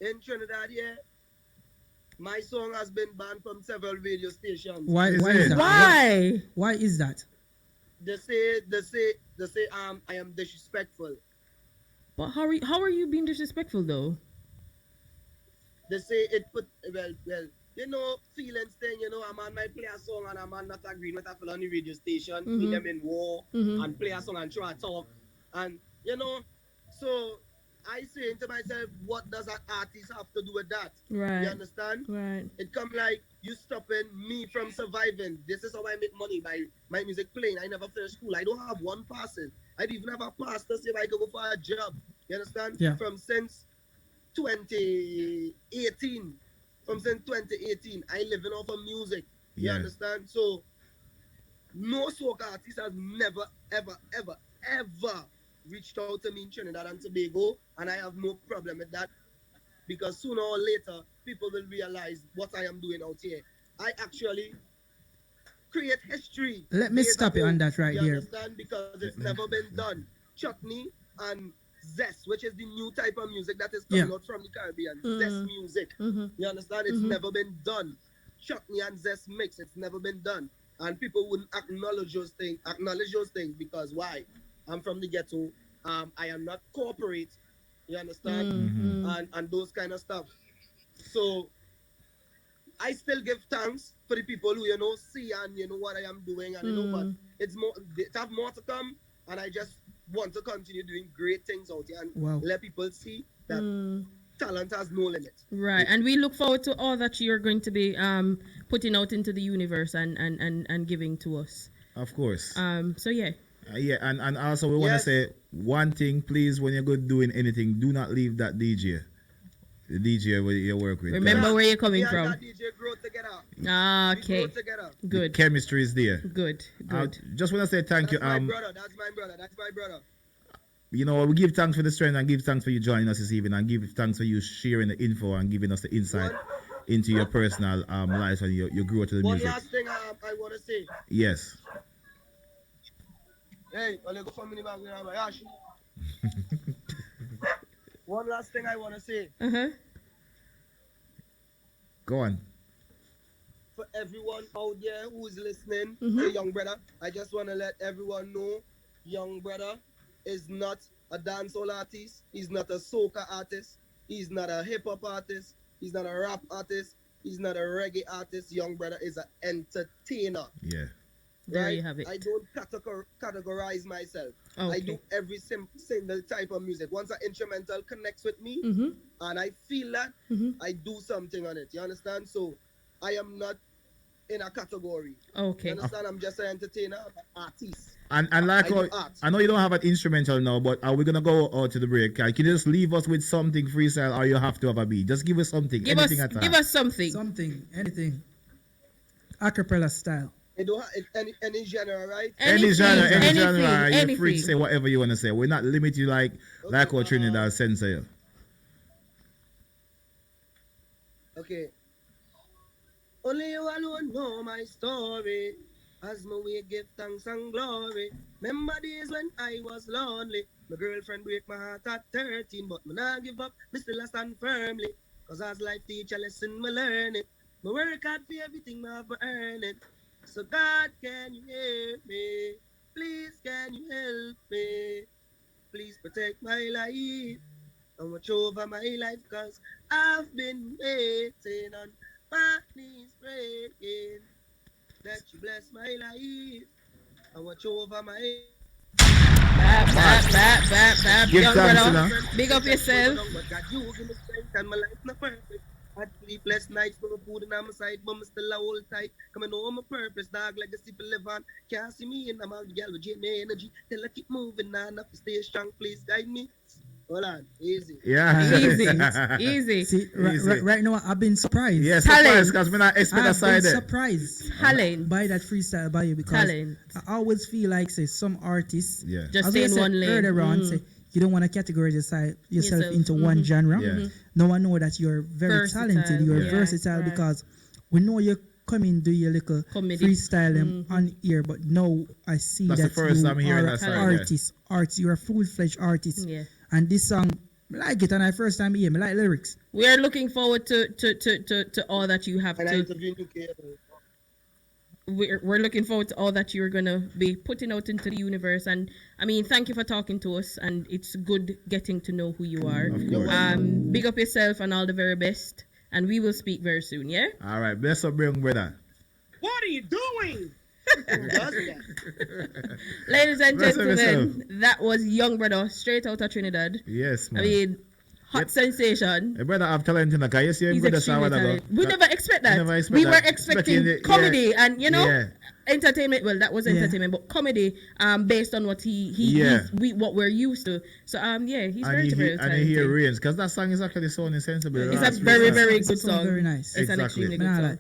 In Trinidad, yeah, my song has been banned from several radio stations. Why Is is it? that? Why is that? They say I am disrespectful. But how are you being disrespectful though? They say it put well, feelings thing, a man might play a song and a man not agreeing with a fella on the radio station, feel them in war and play a song and try to talk. And so I saying to myself, what does an artist have to do with that? Right. You understand? Right. It come like you stopping me from surviving. This is how I make money by my music playing. I never finished school. I don't have one passing. I don't even have a pass to see if I can go for a job. You understand? Yeah. From since 2018. From since 2018, I living off of music. You understand? So no soca artist has never, ever, ever, ever reached out to me in Trinidad and Tobago, and I have no problem with that because sooner or later people will realize what I am doing out here. I actually create history. Let me stop you on that right you here. understand? Because it's never been done. Chutney and zest, which is the new type of music that is coming out from the Caribbean. Zest music. You understand? It's never been done. Chutney and zest mix. It's never been done. And people wouldn't acknowledge those things. Because why? I'm from the ghetto. I am not corporate. You understand? And those kind of stuff. So I still give thanks for the people who see and what I am doing and but it's more. It have more to come, and I just want to continue doing great things out here and let people see that talent has no limit. Right, and we look forward to all that you're going to be putting out into the universe and giving to us. Of course. So yeah. And also we want to say one thing, please. When you're good doing anything, do not leave that DJ. The DJ you work with. Remember where you're coming from. That DJ grow together. Okay. We grow together. Good. The chemistry is there. Good. Just want to say thank you. That's my brother. That's my brother. We give thanks for the strength and give thanks for you joining us this evening and give thanks for you sharing the info and giving us the insight into your personal life and your growth to the music. One last thing I want to say. Yes. Hey, one last thing I want to say. Go on. For everyone out there who is listening to Young Bredda, I just want to let everyone know Young Bredda is not a dancehall artist. He's not a soca artist. He's not a hip-hop artist. He's not a rap artist. He's not a reggae artist. Young Bredda is an entertainer. Yeah. There you have it. I don't categorize myself. Okay. I do every single type of music. Once an instrumental connects with me and I feel that, I do something on it. You understand? So I am not in a category. Okay. You understand? I'm just an entertainer, I'm an artist. And like I know you don't have an instrumental now, but are we gonna go out to the break? Can you just leave us with something freestyle, or you have to have a beat? Just give us something. Give us something. Something, anything. Acapella style. It don't any genre, right? Any genre, you're anything. free to say whatever you want to say. We're not limited like how Trinidad censor you. Okay. Only you alone know my story. As my way give thanks and glory. Remember days when I was lonely. My girlfriend break my heart at 13, but me not give up. Me still stand firmly. Cause as life teach a lesson, me learn it. Me work hard for everything me have me earn it. So God, can you hear me? Please, can you help me? Please protect my life and watch over my life, cause I've been waiting on my knees praying that you bless my life and watch over my Give thanks, Big up yourself. But God, you give me strength and my life not perfect. I had sleepless nights, no food in my side, but I'm still a hold tight. Come and know my purpose, dog, like the people live on. Can't see me in the mouth, girl, with my energy. Tell her keep moving on, up to stay strong, please guide me. Hold on, easy. Yeah. Easy. See, right now I've been surprised. Yes, surprised, because we're not expect I've been aside it. surprised Talent. by that freestyle by you because I always feel like say some artists just as stay I in said one lane. earlier on, say you don't want to categorize yourself into one genre. No one know that you're very talented, you're versatile because we know you come in do your little freestyle on here, but now I see That's that the first time you hearing are that an side, you're a full-fledged artist. Yeah. And this song, I like it, and I first time hear me like lyrics. We are looking forward to all that you have And I to. interview in UK. We're looking forward to all that you're gonna be putting out into the universe. And I mean, thank you for talking to us. And it's good getting to know who you are. Of course. Big up yourself and all the very best. And we will speak very soon. Yeah. All right. Bless up, young brother. What are you doing? Who does that? Ladies and Bless up gentlemen, that was Young Brother straight out of Trinidad. Yes, man. I mean, hot sensation. Hey, brother, have talent in the car. Yes, He's brother, extremely talented. We never expect that. never expect We that. were expecting Expecting comedy and Yeah. entertainment. Well, that was entertainment, but comedy based on what what we're used to. So he's very And talented. he hear range because that song is actually sounding sensible. It's That's a very really very nice. good song. Very nice. It's an Exactly. extremely good song.